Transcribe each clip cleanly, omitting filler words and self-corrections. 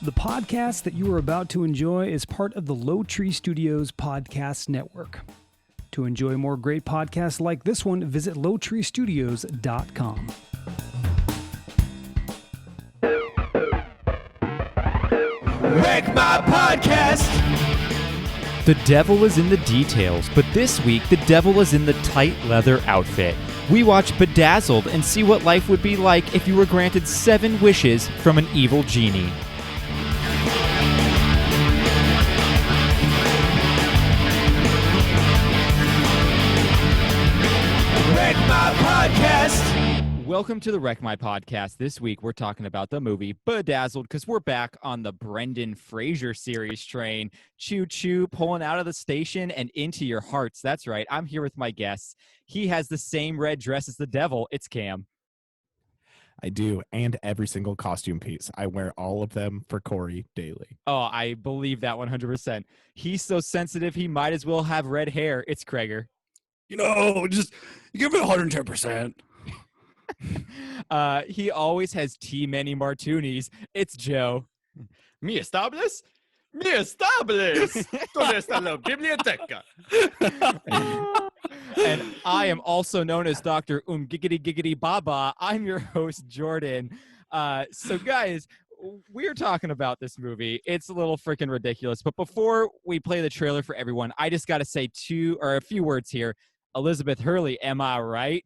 The podcast that you are about to enjoy is part of the Lowtree Studios podcast network. To enjoy more great podcasts like this one, visit lowtreestudios.com. Wreck My Podcast! The devil is in the details, but this week the devil is in the tight leather outfit. We watch Bedazzled and see what life would be like if you were granted 7 wishes from an evil genie. Wreck My Podcast! Welcome to the Wreck My Podcast. This week we're talking about the movie Bedazzled because we're back on the Brendan Fraser series train. Choo choo, pulling out of the station and into your hearts. That's right. I'm here with my guests. He has the same red dress as the devil. It's Cam. I do, and every single costume piece. I wear all of them for Corey daily. Oh, I believe that 100%. He's so sensitive he might as well have red hair. It's Krager. You know, just give it 110%. He always has too many martinis. It's Joe. ¿Me estables? ¿Me estables? ¿Dónde está la biblioteca? And I am also known as Dr. Giggity Giggity Baba. I'm your host, Jordan. So guys, we're talking about this movie. It's a little freaking ridiculous. But before we play the trailer for everyone, I just got to say a few words here. Elizabeth Hurley, am I right?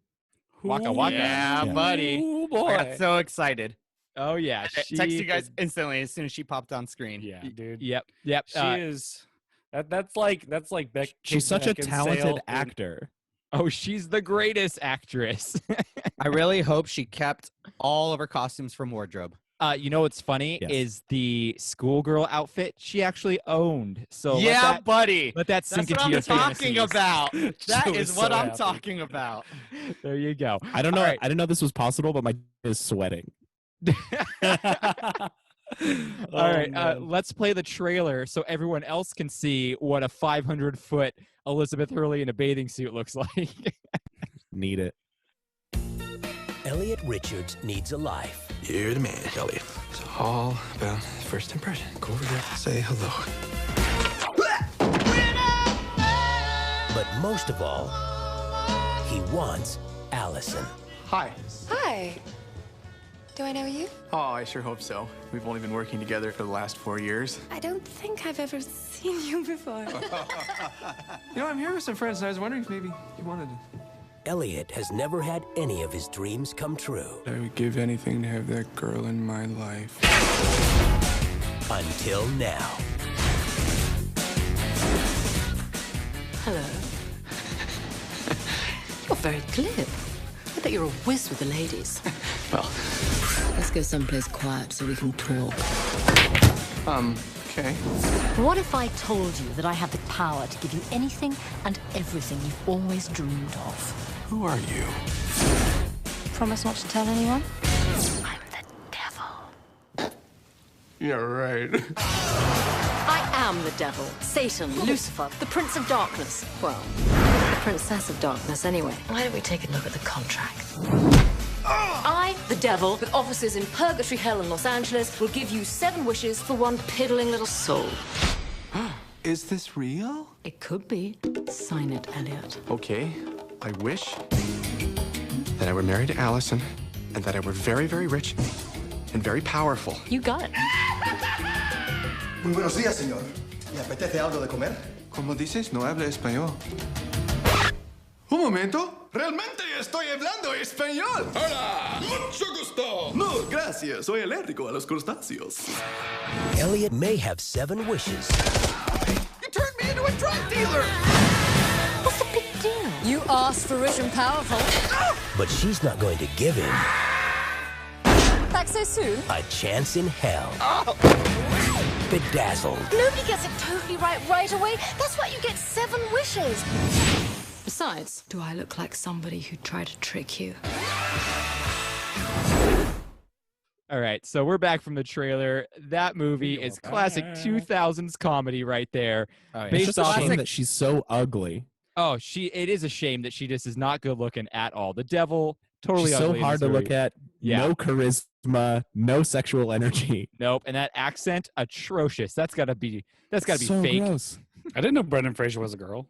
Waka waka. Yeah, buddy. Ooh, boy. I got so excited. Oh, yeah. I texted you guys instantly as soon as she popped on screen. Yeah, dude. Yep. She is. That's like Beck. She's such a talented Beckinsale actor. Oh, she's the greatest actress. I really hope she kept all of her costumes from wardrobe. You know what's funny Yes. is the schoolgirl outfit she actually owned. So Yeah, buddy. let that That's sink what into I'm your talking fantasies. about. That Joe is is what so I'm happy. talking about. There you go. I don't know. All right. I didn't know this was possible, but my is sweating. All right, man. let's play the trailer so everyone else can see what a 500-foot Elizabeth Hurley in a bathing suit looks like. Need it. Elliot Richards needs a life. You're the man, Elliot. It's all about first impression. Go over there and say hello. But most of all, he wants Allison. Hi. Hi. Do I know you? Oh, I sure hope so. We've only been working together for the last 4 years. I don't think I've ever seen you before. You know, I'm here with some friends, and I was wondering if maybe you wanted to. Elliot has never had any of his dreams come true. I would give anything to have that girl in my life. Until now. Hello. You're very glib. I bet you're a whiz with the ladies. Well, Let's go someplace quiet so we can talk. okay. What if I told you that I have the power to give you anything and everything you've always dreamed of? Who are you? Promise not to tell anyone? I'm the devil. Yeah, right. I am the devil. Satan, Lucifer, the Prince of Darkness. Well, the Princess of Darkness anyway. Why don't we take a look at the contract? I, the devil, with offices in Purgatory Hell and Los Angeles, will give you 7 wishes for one piddling little soul. Is this real? It could be. Sign it, Elliot. Okay. I wish that I were married to Allison and that I were very, very rich and very powerful. You got it. Muy buenos días, señor. ¿Le apetece algo de comer? ¿Cómo dices? No habla español. Un momento. Realmente estoy hablando español. Hola, mucho gusto. No, gracias. Soy alérgico a los crustáceos. Elliot may have 7 wishes, You turned me into a drug dealer. What's the big deal? You asked for rich and powerful. but she's not going to give him Back so soon? a chance in hell. Bedazzled. Nobody gets it totally right away. That's why you get 7 wishes. Besides, do I look like somebody who tried to trick you? All right, so we're back from the trailer. That movie is classic 2000s comedy right there. Oh, yeah. It's just a Based shame off that she's so ugly. Oh, it is a shame that she just is not good looking at all. The devil Totally She's so ugly in hard this to look movie. at. Yeah. No charisma, no sexual energy. Nope. And that accent, atrocious. That's gotta be So fake. gross. I didn't know Brendan Fraser was a girl.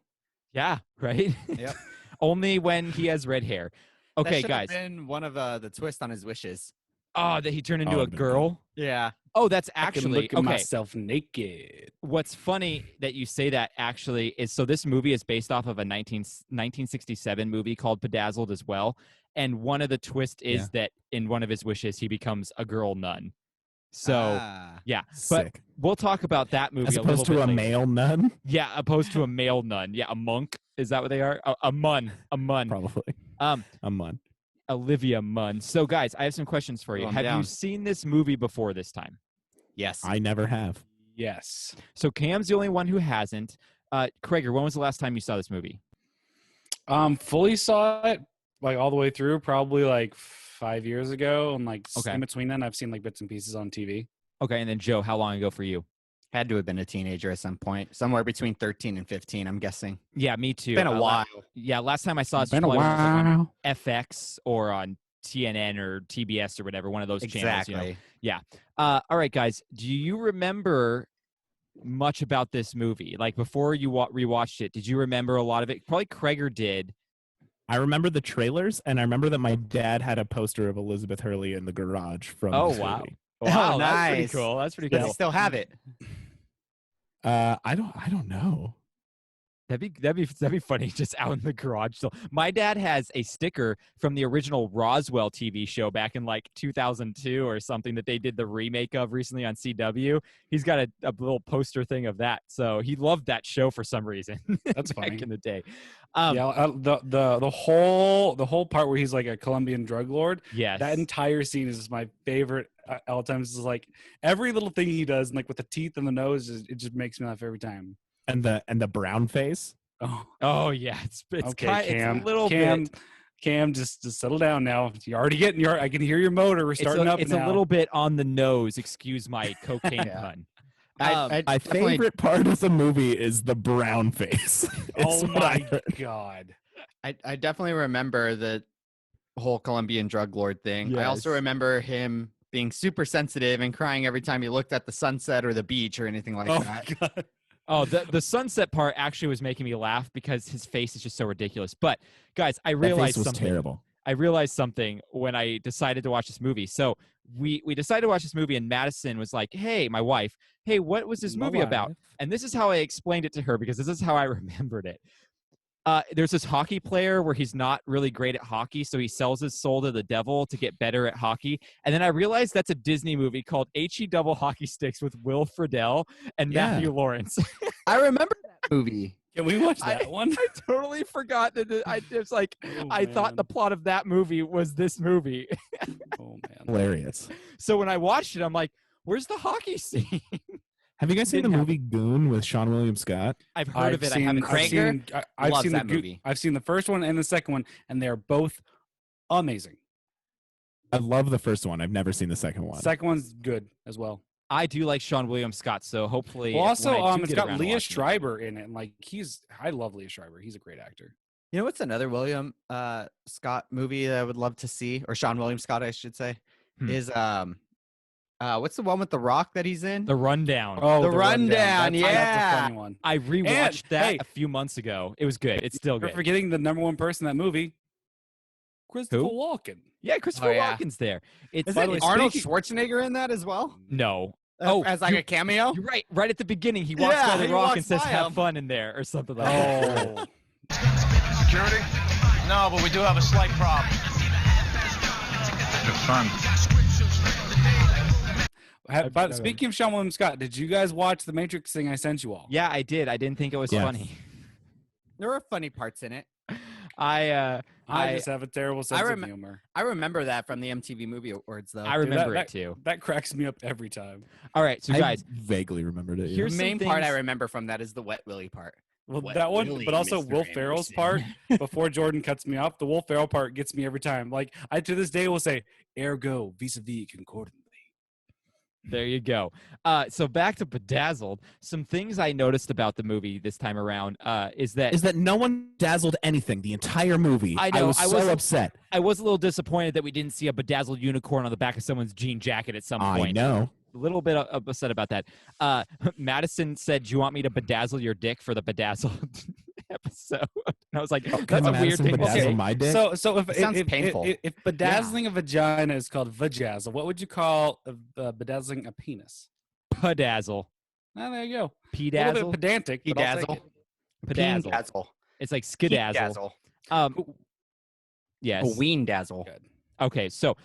Yeah, right? Yep. Only when he has red hair. Okay, that guys. been one of the twists on his wishes. Oh, that he turned into a that'd been girl? Yeah. Oh, that's I can actually look at okay. myself naked. What's funny that you say that actually is so this movie is based off of a 1967 movie called Bedazzled as well. And one of the twists is that in one of his wishes, he becomes a girl nun. So, yeah. But Sick. we'll talk about that movie As a little opposed to bit a later. male nun? Yeah, opposed to a male nun. Yeah, a monk. Is that what they are? A mun. A mun. Probably. A mun. Olivia Munn. So, guys, I have some questions for you. I'm Have down. you seen this movie before this time? Yes. I never have. Yes. So, Cam's the only one who hasn't. Krager, when was the last time you saw this movie? Fully saw it like all the way through, probably like 5 years ago, and like Okay. in between then, I've seen like bits and pieces on TV. Okay, and then Joe, how long ago for you? Had to have been a teenager at some point, somewhere between 13 and 15, I'm guessing. Yeah, me too. Been a while. Yeah, last time I saw this was Been a probably when it was, like, on while. FX or on TNN or TBS or whatever, one of those channels. You know? Exactly. Yeah. All right, guys. Do you remember much about this movie? Like before you rewatched it, did you remember a lot of it? Probably Krager did. I remember the trailers, and I remember that my dad had a poster of Elizabeth Hurley in the garage from Oh, this wow. movie. Wow, that's nice. pretty cool. That's pretty Does cool. he still have it? I don't know. That'd be funny, just out in the garage. So my dad has a sticker from the original Roswell TV show back in like 2002 or something that they did the remake of recently on CW. He's got a little poster thing of that. So he loved that show for some reason. That's back funny. in the day. The whole part where he's like a Colombian drug lord. Yes. That entire scene is just my favorite. All times is like every little thing he does, and like with the teeth and the nose, it just makes me laugh every time. And the brown face. Oh yeah, it's Okay, Cam. it's a little Cam, bit. Cam, just settle down now. You're already getting I can hear your motor. We're starting up It's now. a little bit on the nose. Excuse my cocaine pun. I My definitely- favorite part of the movie is the brown face. Oh It's what I my heard. god. I definitely remember the whole Colombian drug lord thing. I also Yes. remember him being super sensitive and crying every time he looked at the sunset or the beach or anything like Oh that. my god. Oh, the sunset part actually was making me laugh because his face is just so ridiculous. But guys, I That realized face was something. terrible. I realized something when I decided to watch this movie. So we decided to watch this movie, and Madison was like, "Hey, my wife, hey, what was this My movie about?" wife. And this is how I explained it to her because this is how I remembered it. There's this hockey player where he's not really great at hockey, so he sells his soul to the devil to get better at hockey. And then I realized that's a Disney movie called H.E. Double Hockey Sticks with Will Friedle and Yeah. Matthew Lawrence. I remember that movie. Can we watch that one? I totally forgot that it was like Oh, I thought man. the plot of that movie was this movie. Oh man. Hilarious. So when I watched it, I'm like, "Where's the hockey scene?" Have you guys seen the Didn't movie Goon with Sean William Scott? I've heard of it. I haven't. I've seen Krager I've loves seen that the movie. I've seen the first one and the second one, and they're both amazing. I love the first one. I've never seen the second one. Second one's good as well. I do like Sean William Scott, so hopefully. Well, also, when I do it's get got around to Leah watching it- Schreiber in it, and like I love Leah Schreiber. He's a great actor. You know what's another William Scott movie that I would love to see, or Sean William Scott, I should say, is what's the one with the Rock that he's in? The Rundown. Oh, The Rundown, That's a yeah. funny one. I rewatched that hey, a few months ago. It was good. It's still We're good. forgetting the number one person in that movie, Christopher Who? Walken. Yeah, Christopher Oh, yeah. Walken's there. It's Is By it the way, Arnold speaking- Schwarzenegger in that as well? no. Oh, as like a cameo? You're right. Right at the beginning, he walks Yeah, by the he rock walks and says, by "Have him. fun in there" or something like that. Oh, Security? No, but we do have a slight problem. It's fun. But speaking of Sean William Scott, did you guys watch the Matrix thing I sent you all? Yeah, I did. I didn't think it was Yeah. funny. There were funny parts in it. I just have a terrible sense of rem- humor. I remember that from the MTV Movie Awards, though. I Dude, remember that, it too. That cracks me up every time. All right, so guys, I vaguely remembered it. Yeah. here's the some main part I things- remember from that is the Wet Willy part. Well, Wet that one, Willy, but also Mr. Will Ferrell's Anderson. part before Jordan cuts me off. The Will Ferrell part gets me every time. Like I to this day will say, "Ergo vis-a-vis concordantly." There you go. So back to Bedazzled. Some things I noticed about the movie this time around is that no one dazzled anything the entire movie. I know. I was so upset. I was a little disappointed that we didn't see a bedazzled unicorn on the back of someone's jean jacket at some point. I know. A little bit upset about that. Madison said, "Do you want me to bedazzle your dick for the Bedazzled episode?" And I was like, "That's a weird thing to say." My dick? So if sounds painful. If bedazzling a vagina is called vajazzle, what would you call bedazzling a penis? Pedazzle. Oh, there you go. A Pedazzle. little bit pedantic. But I'll take Pedazzle. it. Pedazzle. Pedazzle. It's like skidazzle. Yes. A ween dazzle. Okay, so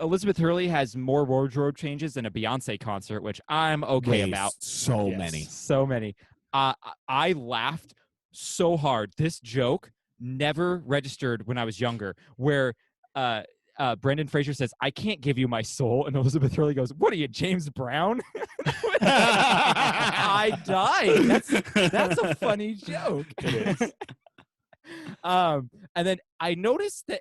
Elizabeth Hurley has more wardrobe changes than a Beyonce concert, which I'm okay about. So many. So many. I laughed so hard. This joke never registered when I was younger, where Brendan Fraser says, "I can't give you my soul," and Elizabeth Hurley goes, "What are you, James Brown?" I died. That's a funny joke. It is. And then I noticed that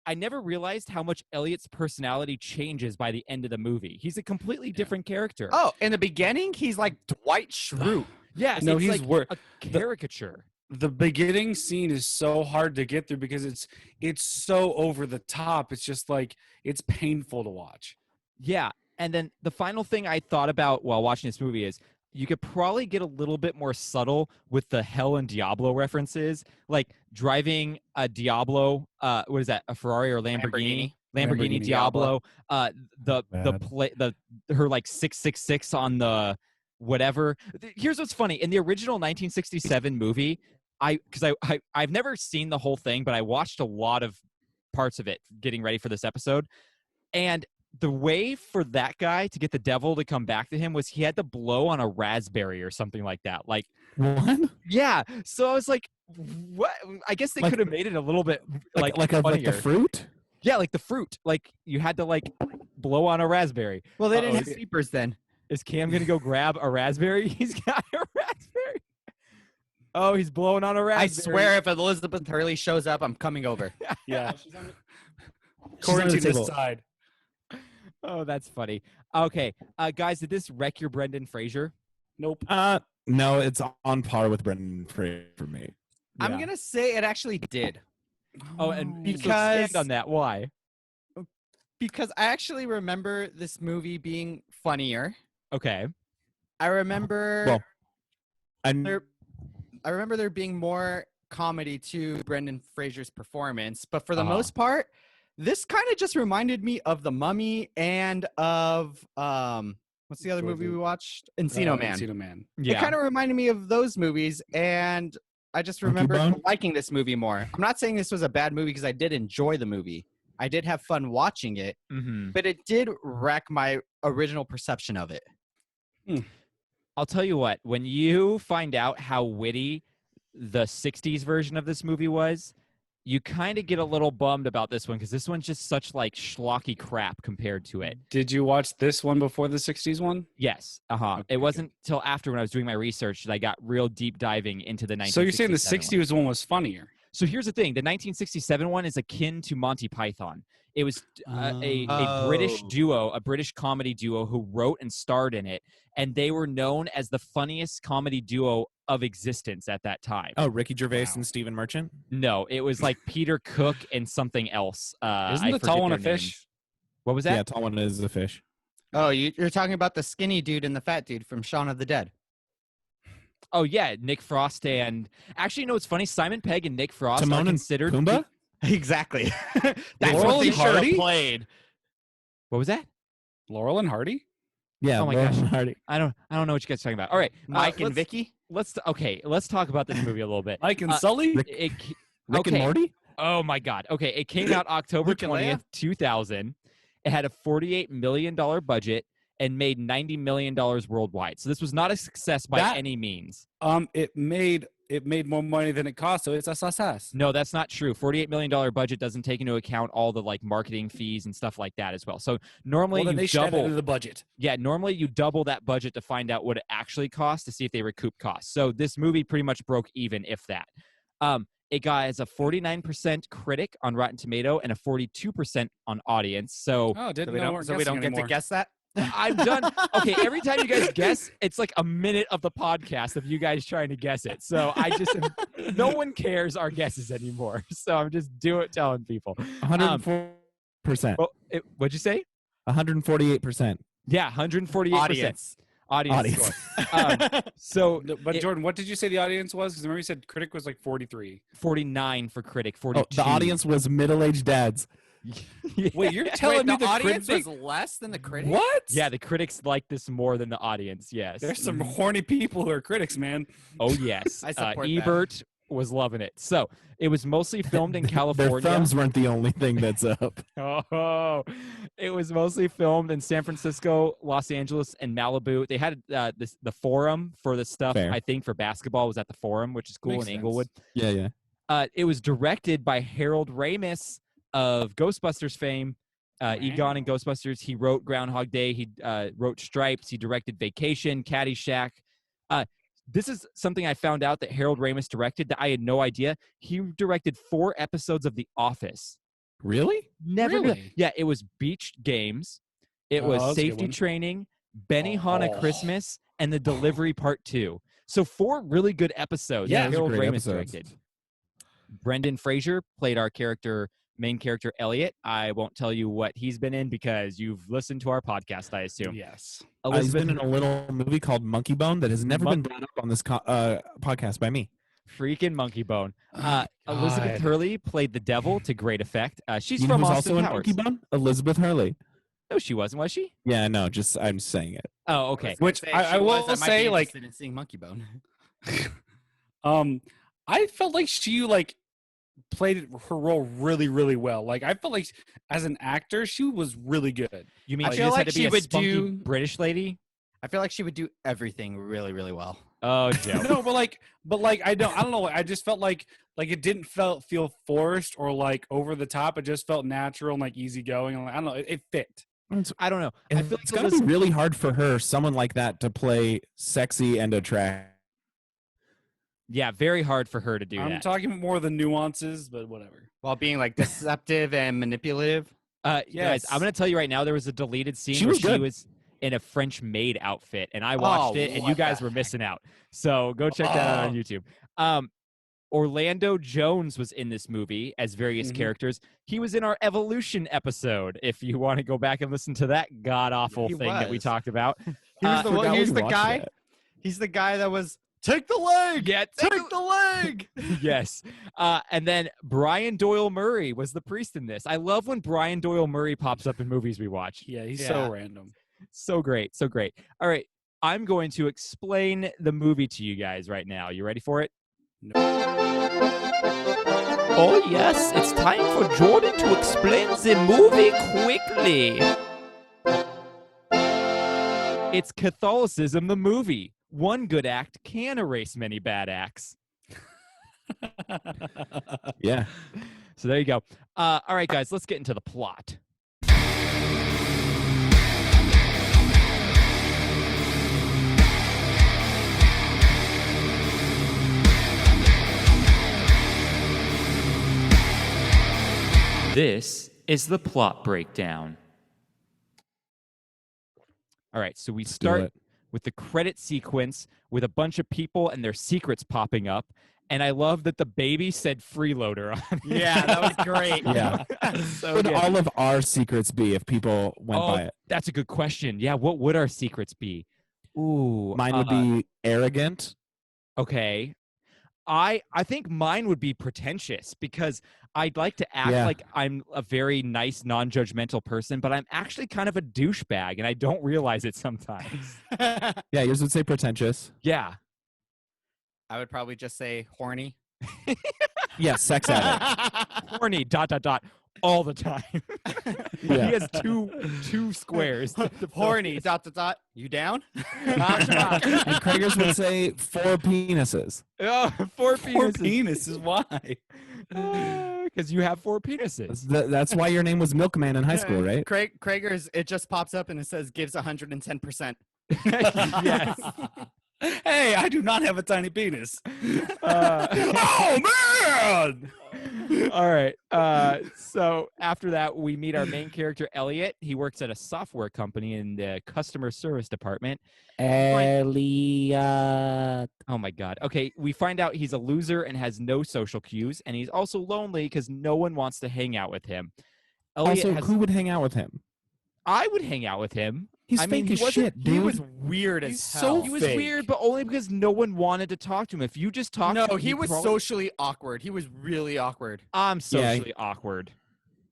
I never realized how much Elliot's personality changes by the end of the movie. He's a completely different character. Oh, in the beginning, he's like Dwight Schrute. Yes, No, it's he's like a caricature. The beginning scene is so hard to get through because it's so over the top. It's just like it's painful to watch. Yeah, and then the final thing I thought about while watching this movie is you could probably get a little bit more subtle with the Hell and Diablo references, like driving a Diablo. What is that? A Ferrari or Lamborghini? Lamborghini Diablo. Her like 666 on the whatever. Here's what's funny: in the original 1967 movie, I've never seen the whole thing, but I watched a lot of parts of it getting ready for this episode, and the way for that guy to get the devil to come back to him was he had to blow on a raspberry or something like that. Like what? Yeah. So I was like, what? I guess they could have made it a little bit like the fruit. Yeah, like the fruit. Like you had to like blow on a raspberry. Well, they didn't have sleepers then. Is Cam gonna go grab a raspberry? He's got a raspberry. Oh, he's blowing on a raspberry. I swear, if Elizabeth Hurley shows up, I'm coming over. Yeah. Corey to the the side. Oh, that's funny. Okay, guys, did this wreck your Brendan Fraser? Nope. No, it's on par with Brendan Fraser for me. I'm gonna say it actually did. Oh, and because stand on that. Why? Because I actually remember this movie being funnier. Okay. I remember. Well, I remember there being more comedy to Brendan Fraser's performance, but for the most part, this kind of just reminded me of The Mummy and of what's the other movie we watched? Encino Man. Encino Man. Yeah. It kind of reminded me of those movies, and I just remember liking this movie more. I'm not saying this was a bad movie because I did enjoy the movie. I did have fun watching it, but it did wreck my original perception of it. I'll tell you what, when you find out how witty the 60s version of this movie was, you kind of get a little bummed about this one because this one's just such like schlocky crap compared to it. Did you watch this one before the 60s one? Yes. Okay, it wasn't till after when I was doing my research that I got real deep diving into the 1967 So you're saying the 60s one was funnier? So here's the thing. The 1967 one is akin to Monty Python. It was a British duo, a British comedy duo who wrote and starred in it. And they were known as the funniest comedy duo of existence at that time. Oh, Ricky Gervais and Stephen Merchant? No, it was like Peter Cook and something else. Isn't the tall one a fish? What was that? Yeah, tall one is a fish. Oh, you're talking about the skinny dude and the fat dude from Shaun of the Dead. Oh, yeah, Nick Frost and... Actually, you know what's funny? Simon Pegg and Nick Frost Timon are and considered... Pumbaa? Exactly. That's Laurel what they and should have Hardy? played. What was that? Laurel and Hardy? Yeah, oh my Laurel gosh. and Hardy. I don't know what you guys are talking about. All right. Mike and Vicky? Let's talk about this movie a little bit. Mike and Sully? Rick and Morty? Oh my God. Okay. It came out October 20th, 2000. It had a $48 million budget and made $90 million worldwide. So this was not a success by any means. It made more money than it cost, so it's a success. No, that's not true. $48 million budget doesn't take into account all the like marketing fees and stuff like that as well. So normally Well, then you they should add it double to the budget. Yeah, normally you double that budget to find out what it actually costs to see if they recoup costs. So this movie pretty much broke even, if that. It got a 49% critic on Rotten Tomato and a 42% on audience. So, Oh, so we don't get to guess that? I'm done. Okay, every time you guys guess, it's like a minute of the podcast of you guys trying to guess it. So no one cares our guesses anymore. So I'm just telling people. 104%. What'd you say? 148%. Yeah, 148%. Audience score. But Jordan, what did you say the audience was? Because remember you said critic was like 43. 49 for critic, 42. Oh, the audience was middle-aged dads. Wait, you're telling me the audience critic was less than the critic? What? Yeah, the critics like this more than the audience. Yes. There's some horny people who are critics, man. Oh yes. I support Ebert was loving it. So it was mostly filmed in California. Their thumbs weren't the only thing that's up. Oh, it was mostly filmed in San Francisco, Los Angeles, and Malibu. They had the Forum for the stuff. Fair. I think for basketball was at the Forum, which is cool. Makes in sense. Inglewood. Yeah. It was directed by Harold Ramis of Ghostbusters fame. Egon in Ghostbusters. He wrote Groundhog Day. He wrote Stripes. He directed Vacation, Caddyshack. This is something I found out that Harold Ramis directed that I had no idea. He directed 4 episodes of The Office. Really? Never knew. Really? Yeah, it was Beach Games. It was that's a good Safety one. Training, Benihana Christmas, and The Delivery Part 2. So 4 really good episodes Yeah, that those are Harold great Ramis episodes. directed. Brendan Fraser played our main character, Elliot. I won't tell you what he's been in because you've listened to our podcast, I assume. Yes. He's been in a little movie called Monkey Bone that has never been brought up on this podcast by me. Freaking Monkey Bone. Oh, Elizabeth God. Hurley played the devil to great effect. She's You know from who's Austin also in Powers. Monkey Bone? Elizabeth Hurley. No, she wasn't. Was she? Yeah, no, I'm just saying it. Oh, okay. Which I will say, like, in seeing Monkey Bone. I felt like she played her role really, really well. Like I felt like as an actor, she was really good. You mean I she feel just like had to be she a would spunky do- British lady? I feel like she would do everything really, really well. Oh, Joe. No, but I don't know. I just felt like it didn't feel forced or like over the top. It just felt natural and like easygoing. And I don't know. It fit. I don't know. I feel It's like got to be really hard for her, someone like that, to play sexy and attractive. Yeah, very hard for her to do I'm that. talking more the nuances, but whatever. While being like deceptive and manipulative. Guys, Yes. I'm going to tell you right now, there was a deleted scene She where was she good. was in a French maid outfit, and I watched it, and you what guys the were missing out. So go check that out on YouTube. Orlando Jones was in this movie as various characters. He was in our Evolution episode, if you want to go back and listen to that god-awful He thing that we was. talked about. He was the forgot he was we the watched guy. that. He's the guy that was take the leg. Yeah, Take the leg. Yes. And then Brian Doyle Murray was the priest in this. I love when Brian Doyle Murray pops up in movies we watch. Yeah, he's Yeah. so random. So great. So great. All right. I'm going to explain the movie to you guys right now. You ready for it? Oh yes, it's time for Jordan to explain the movie quickly. It's Catholicism, the movie. One good act can erase many bad acts. Yeah. So there you go. All right, guys, let's get into the plot. This is the plot breakdown. All right, so we do start it. with the credit sequence with a bunch of people and their secrets popping up. And I love that the baby said freeloader on it. Yeah, that was great. Yeah. So What would good. all of our secrets be if people went by it? That's a good question. Yeah, what would our secrets be? Ooh, Mine would be arrogant. okay. I think mine would be pretentious because I'd like to act Yeah. like I'm a very nice, non-judgmental person, but I'm actually kind of a douchebag, and I don't realize it sometimes. Yeah, yours would say pretentious. Yeah. I would probably just say horny. Yeah, sex addict. Horny, ... all the time. Yeah. He has two squares. Horny, ... You down? And Krager's would say 4 penises. Oh, 4 penises. 4 penises. Why? Because you have 4 penises. That's why your name was Milkman in high school, right? Krager's, it just pops up and it says gives 110%. Yes. Hey, I do not have a tiny penis. Uh, Oh man! All right. So after that, we meet our main character, Elliot. He works at a software company in the customer service department. Elliot. Oh my God. Okay, we find out he's a loser and has no social cues, and he's also lonely because no one wants to hang out with him. Elliot Also, who would hang out with him? I would hang out with him. He's fake as shit, dude. He was weird as hell. He was weird, but only because no one wanted to talk to him. If you just talked to him, he was socially awkward. He was really awkward. I'm socially awkward.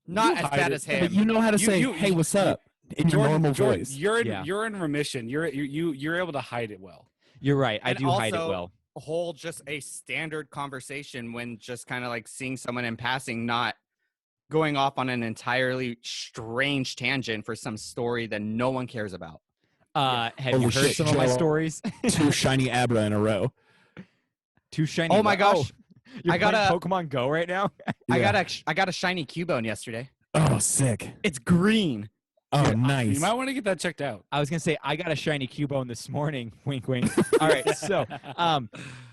Not as bad as him. But you know how to say, "Hey, what's up?" in your normal voice. You're in remission. You're able to hide it well. You're right. I And do hide it also, well. Hold just a standard conversation when just kind of like seeing someone in passing, not going off on an entirely strange tangent for some story that no one cares about. Have Holy you heard shit, some of my Joel. stories? 2 shiny Abra in a row. 2 shiny. Oh my gosh. You're I got playing a Pokemon Go right now. I got a shiny Cubone yesterday. Oh, sick. It's green. Oh, nice. You might want to get that checked out. I was gonna say I got a shiny Cubone this morning. Wink, wink. All right, so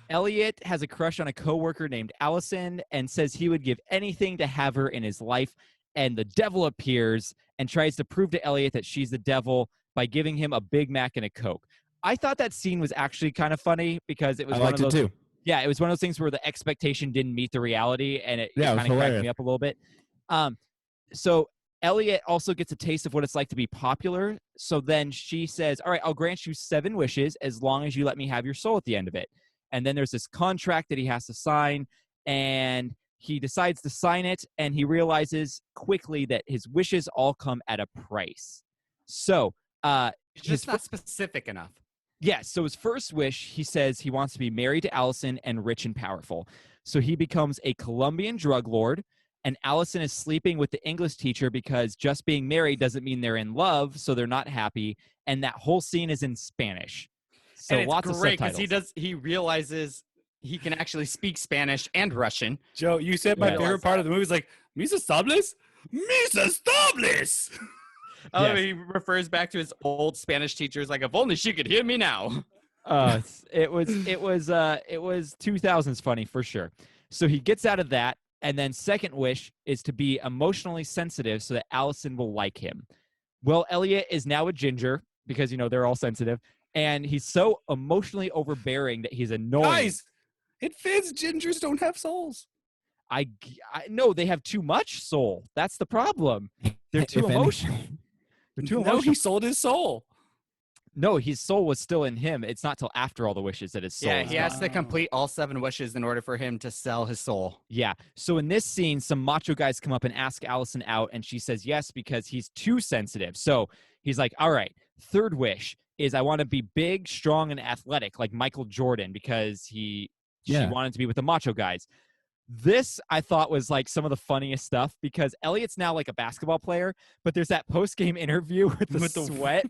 Elliot has a crush on a coworker named Allison and says he would give anything to have her in his life. And the devil appears and tries to prove to Elliot that she's the devil by giving him a Big Mac and a Coke. I thought that scene was actually kind of funny because it was one of those. Too. Yeah, it was one of those things where the expectation didn't meet the reality, and it Yeah, it was kind of cracked hilarious. me up a little bit. So Elliot also gets a taste of what it's like to be popular. So then she says, all right, I'll grant you 7 wishes as long as you let me have your soul at the end of it. And then there's this contract that he has to sign, and he decides to sign it, and he realizes quickly that his wishes all come at a price. So It's just not specific enough. yeah, so his first wish, he says he wants to be married to Allison and rich and powerful. So he becomes a Colombian drug lord, and Allison is sleeping with the English teacher because just being married doesn't mean they're in love, so they're not happy. And that whole scene is in Spanish. So and it's lots great of subtitles. he realizes he can actually speak Spanish and Russian. Joe, you said my favorite part of the movie is like, Misa Stables? Misa Stables! Oh, Yes. he refers back to his old Spanish teachers like, if only she could hear me now. It was 2000s funny for sure. So he gets out of that, and then second wish is to be emotionally sensitive so that Allison will like him. Well, Elliot is now a ginger because they're all sensitive, and he's so emotionally overbearing that he's annoying. Guys, it fits. Gingers don't have souls. I no, they have too much soul. That's the problem. They're too emotional. They're too No, emotional. he sold his soul. No, his soul was still in him. It's not till after all the wishes that his soul Yeah, is he gone. has to complete all 7 wishes in order for him to sell his soul. Yeah. So in this scene, some macho guys come up and ask Allison out, and she says yes because he's too sensitive. So he's like, all right, third wish is I want to be big, strong, and athletic like Michael Jordan because she wanted to be with the macho guys. This, I thought, was like some of the funniest stuff because Elliot's now like a basketball player, but there's that post-game interview with the sweat.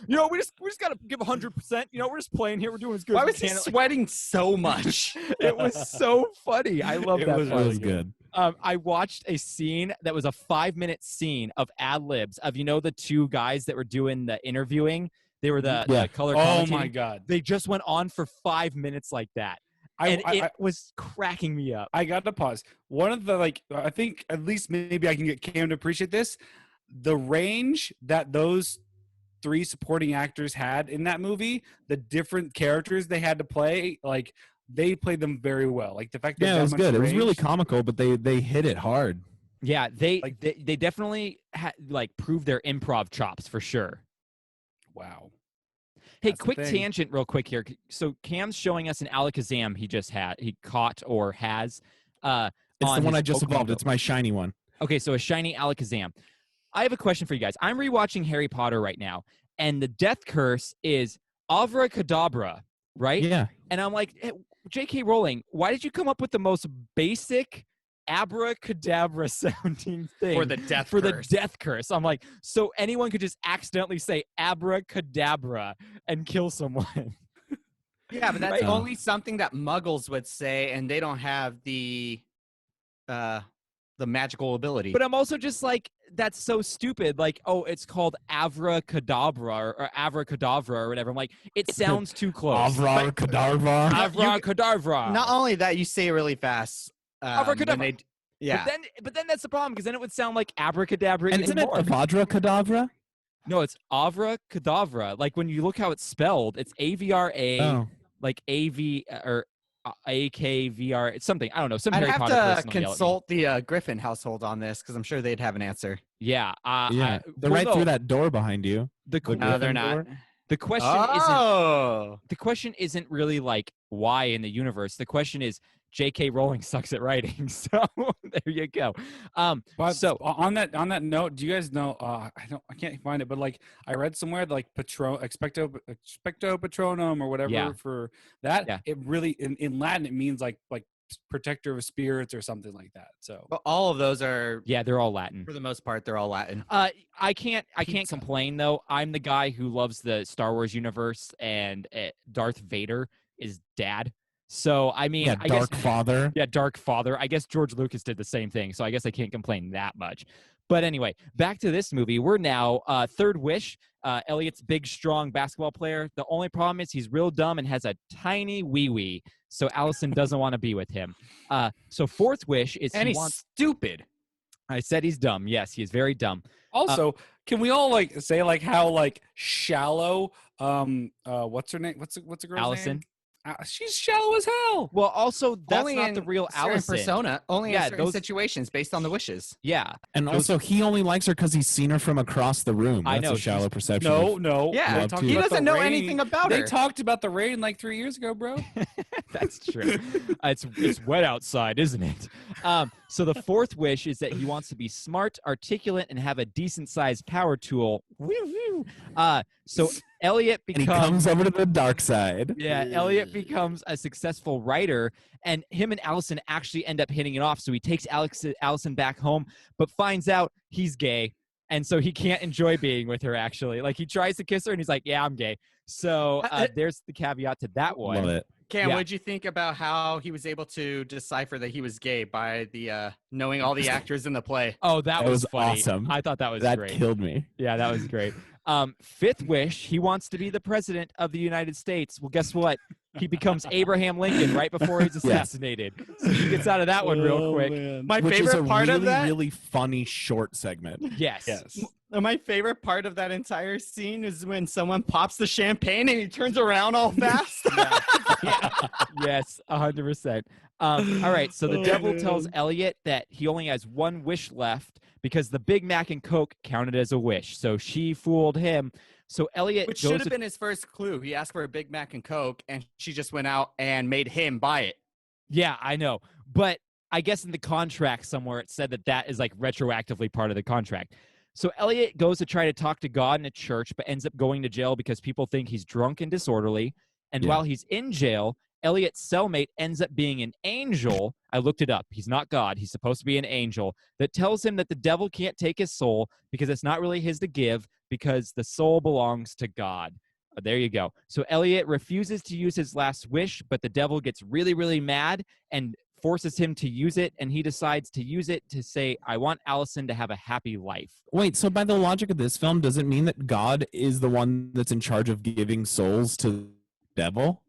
We just got to give 100%. We're just playing here. We're doing as good Why as we was he can. sweating so much? It was so funny. I love that. It was good. I watched a scene that was a 5-minute scene of ad libs of the 2 guys that were doing the interviewing. They were the color. Oh commentating. my God! They just went on for 5 minutes like that. It was cracking me up. I got to pause. One of the I think at least maybe I can get Cam to appreciate this. The range that those 3 supporting actors had in that movie, the different characters they had to play, they played them very well. Like the fact that Yeah, it was good. It was really range- comical, but they hit it hard. Yeah, they definitely proved their improv chops for sure. Wow. Hey, That's the quick thing. tangent real quick here. So Cam's showing us an Alakazam he caught or has. It's the on one his I just Pokemon evolved. Go. It's my shiny one. Okay, so a shiny Alakazam. I have a question for you guys. I'm rewatching Harry Potter right now, and the death curse is Avracadabra, right? Yeah. And I'm like, hey, J.K. Rowling, why did you come up with the most basic abracadabra sounding thing For the death the curse. death curse? I'm like, so anyone could just accidentally say abracadabra and kill someone. Yeah, but that's Right. only something that Muggles would say, and they don't have the magical ability. But I'm also just like, that's so stupid. Like, oh, it's called avracadabra or avracadabra or whatever. I'm like, it sounds too close. Avracadabra. Avracadabra. Not only that, you say it really fast. Avracadabra. Yeah. But then that's the problem because then it would sound like abracadabra. And isn't it Avadra Kedavra? No, it's Avra Kedavra. Like when you look how it's spelled, it's AVRA, like AV or AKVR. It's something I don't know. Some I'd Harry have Potter to person will yell at me. consult the Griffin household on this because I'm sure they'd have an answer. Yeah, They're right through that door behind you. No, they're not. The question isn't really like why in the universe. The question is J.K. Rowling sucks at writing. So there you go. But so on that note, do you guys know? I can't find it, but like I read somewhere like expecto patronum or whatever for that. Yeah. It really in Latin it means like protector of spirits or something like that. So but all of those are they're all Latin for the most part. They're all Latin. I can't complain though. I'm the guy who loves the Star Wars universe, and Darth Vader is dad. So I mean, Dark Father. Yeah, Dark Father. I guess George Lucas did the same thing, so I guess I can't complain that much. But anyway, back to this movie. We're now Third Wish. Elliot's big, strong basketball player. The only problem is he's real dumb and has a tiny wee-wee, so Allison doesn't want to be with him. So Fourth Wish is he's stupid. I said he's dumb. Yes, he is very dumb. Also, can we all like say like how like shallow? What's her name? What's the girl's Allison. name? She's shallow as hell. Well, also that's only not in the real certain Allison. persona. Only in certain situations based on the wishes. Yeah, and also he only likes her because he's seen her from across the room. That's I know, a shallow perception. No. Yeah, he doesn't know anything about her. They talked about the rain like 3 years ago, bro. That's true. It's wet outside, isn't it? So the fourth wish is that he wants to be smart, articulate, and have a decent-sized power tool. So Elliot becomes... And he comes over to the dark side. Yeah, Elliot becomes a successful writer, and him and Allison actually end up hitting it off. So he takes Allison back home, but finds out he's gay, and so he can't enjoy being with her, actually. Like, he tries to kiss her, and he's like, yeah, I'm gay. So there's the caveat to that one. Love it. Cam, what did you think about how he was able to decipher that he was gay by the knowing all the actors in the play? Oh, that was funny. Awesome. I thought that was great. That killed me. Yeah, that was great. Fifth wish, he wants to be the president of the United States. Well, guess what? He becomes Abraham Lincoln right before he's assassinated. So he gets out of that one real quick. Man. My Which favorite is a part really, of that, really funny short segment. Yes. My favorite part of that entire scene is when someone pops the champagne and he turns around all fast. Yes, 100%. All right, so the devil tells Elliot that he only has one wish left because the Big Mac and Coke counted as a wish. So she fooled him. So Elliot Which goes should have been his first clue. He asked for a Big Mac and Coke, and she just went out and made him buy it. Yeah, I know. But I guess in the contract somewhere it said that is like retroactively part of the contract. So Elliot goes to try to talk to God in a church, but ends up going to jail because people think he's drunk and disorderly. And while he's in jail, Elliot's cellmate ends up being an angel. I looked it up. He's not God. He's supposed to be an angel that tells him that the devil can't take his soul because it's not really his to give because the soul belongs to God. There you go. So Elliot refuses to use his last wish, but the devil gets really, really mad and forces him to use it, and he decides to use it to say, I want Allison to have a happy life. Wait, so by the logic of this film, does it mean that God is the one that's in charge of giving souls to the devil?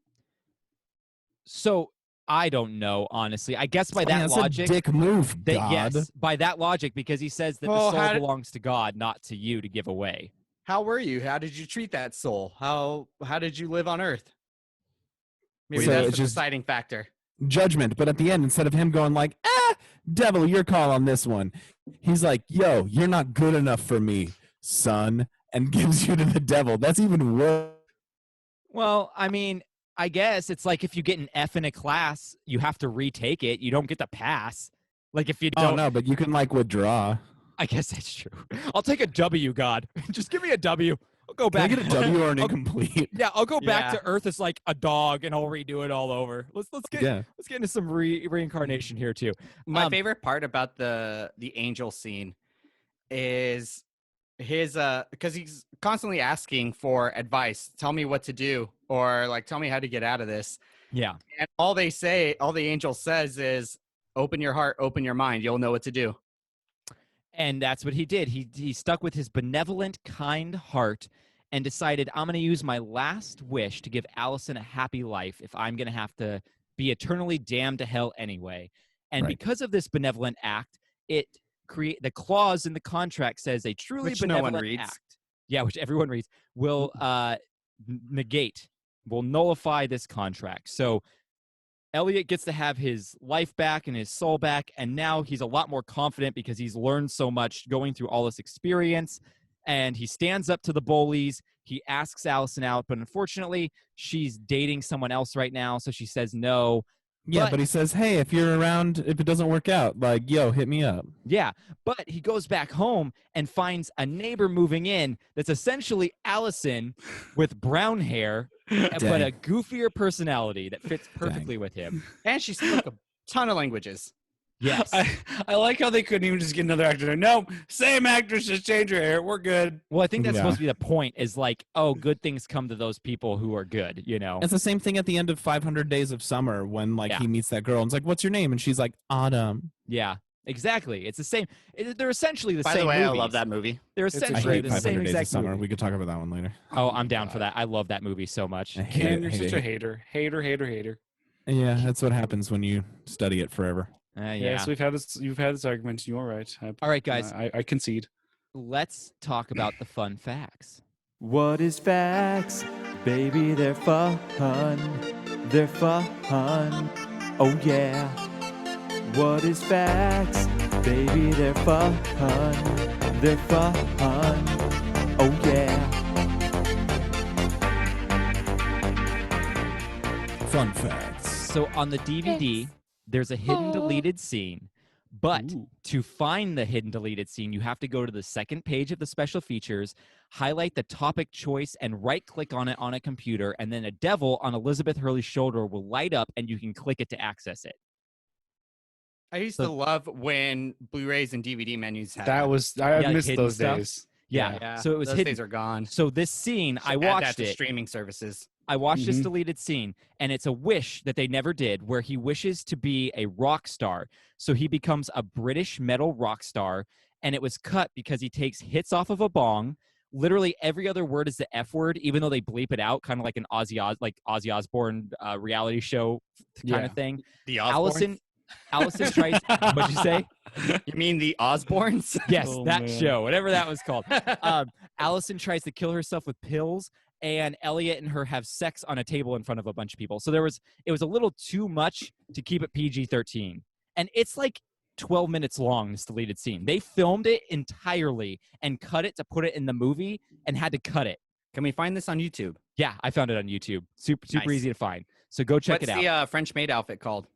So I don't know, honestly. I guess by that logic, a dick move, God. Yes, by that logic, because he says that the soul belongs to God, not to you to give away. How were you? How did you treat that soul? How did you live on Earth? Maybe So that's it's the just deciding factor. Judgment, but at the end, instead of him going like, devil, your call on this one, he's like, yo, you're not good enough for me, son, and gives you to the devil. That's even worse. Well, I mean, I guess it's like if you get an F in a class, you have to retake it. You don't get to pass. Like if you don't. Oh, no, but you can like withdraw. I guess that's true. I'll take a W, God. Just give me a W. I'll go back. Can I get a W or an incomplete? Yeah, I'll go back to Earth as like a dog, and I'll redo it all over. Let's get into some reincarnation here too. My favorite part about the angel scene is his because he's constantly asking for advice. Tell me what to do, or like tell me how to get out of this. Yeah, and all the angel says is, "Open your heart, open your mind. You'll know what to do." And that's what he did. He stuck with his benevolent, kind heart and decided, I'm going to use my last wish to give Allison a happy life if I'm going to have to be eternally damned to hell anyway. And Right. because of this benevolent act, it create the clause in the contract says a truly Which no one benevolent reads. act. Yeah, which everyone reads will will nullify this contract. So Elliot gets to have his life back and his soul back, and now he's a lot more confident because he's learned so much going through all this experience, and he stands up to the bullies. He asks Allison out, but unfortunately, she's dating someone else right now, so she says no. Yeah, but he says, hey, if you're around, if it doesn't work out, like, yo, hit me up. Yeah, but he goes back home and finds a neighbor moving in that's essentially Allison with brown hair, but a goofier personality that fits perfectly with him. And she spoke a ton of languages. Yes. I like how they couldn't even just get another actor there. No, same actress, just change her hair. We're good. Well, I think that's supposed to be the point, is like, oh, good things come to those people who are good, you know? It's the same thing at the end of 500 Days of Summer when, like, he meets that girl and it's like, what's your name? And she's like, Autumn. Yeah, exactly. It's the same. They're essentially the By same the way, movies. I love that movie. They're I essentially hate the 500 same Days exact of Summer. movie. We could talk about that one later. Oh, I'm down for that. I love that movie so much. Cam, you're such a hater. Hater. Yeah, that's what happens when you study it forever. Yeah. Yes, we've had this. You've had this argument. You're right. All right, guys. I concede. Let's talk about the fun facts. What is facts? Baby, they're fun. They're fun. Oh yeah. What is facts? Baby, they're fun. They're fun. Oh yeah. Fun facts. So on the DVD, there's a hidden deleted scene. But to find the hidden deleted scene, you have to go to the second page of the special features, highlight the topic choice, and right-click on it on a computer, and then a devil on Elizabeth Hurley's shoulder will light up, and you can click it to access it. I used to love when Blu-rays and DVD menus had That was I missed hidden those stuff. days. Yeah. So it was those hidden. days are gone. So this scene, I Should add watched that to it. streaming services. I watched this deleted scene, and it's a wish that they never did, where he wishes to be a rock star. So he becomes a British metal rock star, and it was cut because he takes hits off of a bong. Literally every other word is the F word, even though they bleep it out, kind of like an Ozzy Osbourne reality show kind of thing. The Osbournes? Allison tries. What'd you say? You mean the Osbournes? Yes, Oh, that man. show, whatever that was called. Allison tries to kill herself with pills, and Elliot and her have sex on a table in front of a bunch of people. So it was a little too much to keep it PG-13. And it's like 12 minutes long, this deleted scene. They filmed it entirely and cut it to put it in the movie and had to cut it. Can we find this on YouTube? Yeah, I found it on YouTube. Super Nice. easy to find. So go check it out. What's the French maid outfit called?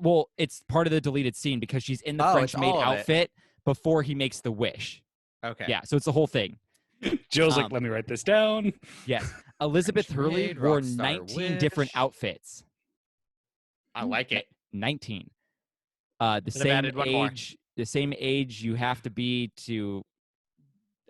Well, it's part of the deleted scene because she's in the French maid outfit before he makes the wish. Okay. Yeah, so it's the whole thing. Joe's like, let me write this down. Yes. Elizabeth Hurley maid, wore Rockstar 19 different Wish. outfits. I like it. 19. Could have added one more. The same age you have to be to,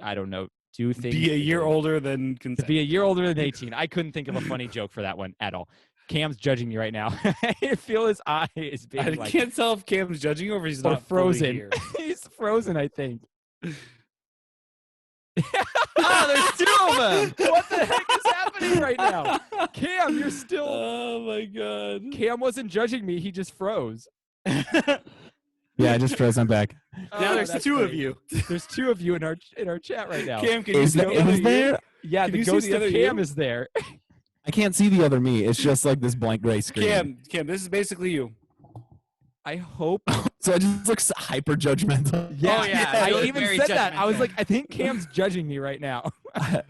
I don't know, do things. Be a year older than To consent. be a year older than 18. I couldn't think of a funny joke for that one at all. Cam's judging me right now. I feel his eye is being I like, can't tell if Cam's judging you or if he's or not fully frozen. here. He's frozen, I think. Oh, there's two of them. What the heck is happening right now? Cam, you're still. Oh my god. Cam wasn't judging me. He just froze. Yeah, I just froze. I'm back. Now there's that's two of great. you. There's two of you in our chat right now. Cam, can you Is see that, the is other you? there? Yeah, Can the you see ghost the of other Cam you? is there. I can't see the other me. It's just like this blank gray screen. Cam, this is basically you. I hope. So it just looks hyper judgmental. Yeah, Oh, yeah, I it was even very said that. I was judgmental. like, I think Cam's judging me right now.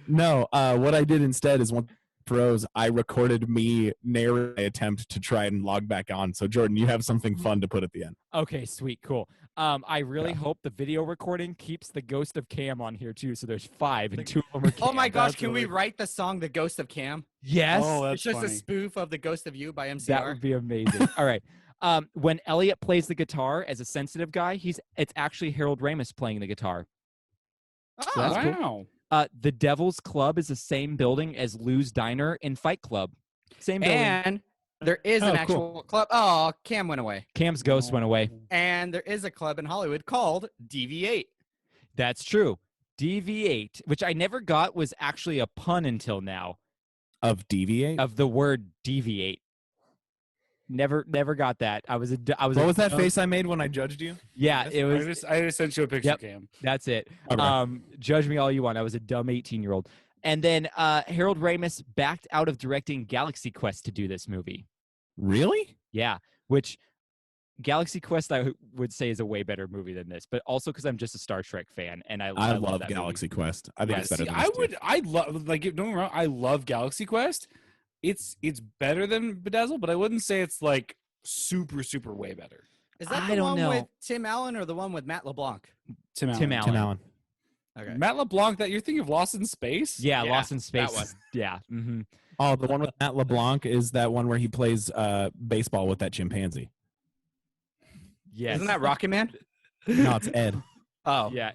No, what I did instead is once it froze, I recorded me narrate my attempt to try and log back on. So Jordan, you have something fun to put at the end. Okay, sweet, cool. I really hope the video recording keeps the ghost of Cam on here too. So there's 5 and 2 of them are Cam. Oh my gosh, That's can we really- write the song "The Ghost of Cam"? Yes. Oh, that's It's just funny. a spoof of "The Ghost of You" by MCR. That would be amazing. All right. When Elliot plays the guitar as a sensitive guy, it's actually Harold Ramis playing the guitar. Oh, that's cool. Wow. The Devil's Club is the same building as Lou's Diner in Fight Club. Same building. and there is an Oh, actual club. Oh, Cam went away. Cam's ghost went away. And there is a club in Hollywood called DV8. That's true. DV8, which I never got was actually a pun until now Of deviate? of the word deviate. Never got that. I was What was that face I made when I judged you? Yeah, it was. I just sent you a picture, Yep, Cam. that's it. Okay. Judge me all you want. I was a dumb 18-year-old. And then Harold Ramis backed out of directing Galaxy Quest to do this movie. Really? Yeah, which Galaxy Quest I would say is a way better movie than this, but also because I'm just a Star Trek fan and I love that Galaxy movie. Quest. I think it's better than this I love don't get me wrong, I love Galaxy Quest. It's better than Bedazzled, but I wouldn't say it's like super way better. Is that I the don't one know. with Tim Allen or the one with Matt LeBlanc? Tim Allen. Okay. Matt LeBlanc, that you're thinking of Lost in Space? Yeah, Lost in that Space. one. Yeah. Mm-hmm. Oh, the one with Matt LeBlanc is that one where he plays baseball with that chimpanzee. Yes. Isn't that Rocket Man? No, it's Ed. Oh. Yeah.